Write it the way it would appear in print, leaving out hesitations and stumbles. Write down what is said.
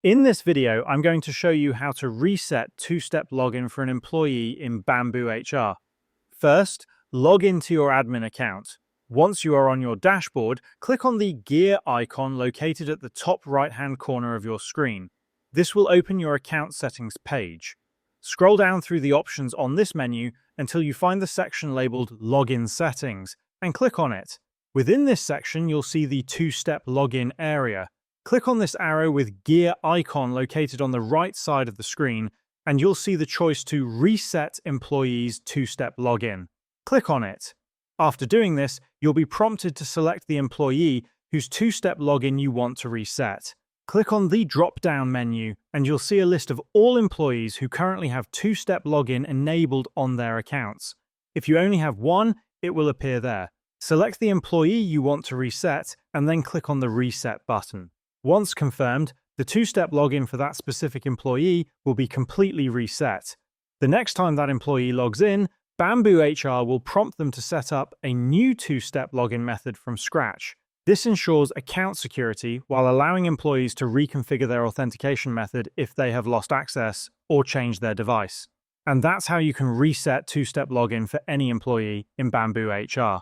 In this video, I'm going to show you how to reset two-step login for an employee in BambooHR. First, log into your admin account. Once you are on your dashboard, click on the gear icon located at the top right-hand corner of your screen. This will open your account settings page. Scroll down through the options on this menu until you find the section labeled Login Settings, and click on it. Within this section, you'll see the two-step login area. Click on this arrow with gear icon located on the right side of the screen, and you'll see the choice to reset employee's two-step login. Click on it. After doing this, you'll be prompted to select the employee whose two-step login you want to reset. Click on the drop-down menu, and you'll see a list of all employees who currently have two-step login enabled on their accounts. If you only have one, it will appear there. Select the employee you want to reset, and then click on the Reset button. Once confirmed, the two-step login for that specific employee will be completely reset. The next time that employee logs in, BambooHR will prompt them to set up a new two-step login method from scratch. This ensures account security while allowing employees to reconfigure their authentication method if they have lost access or changed their device. And that's how you can reset two-step login for any employee in BambooHR.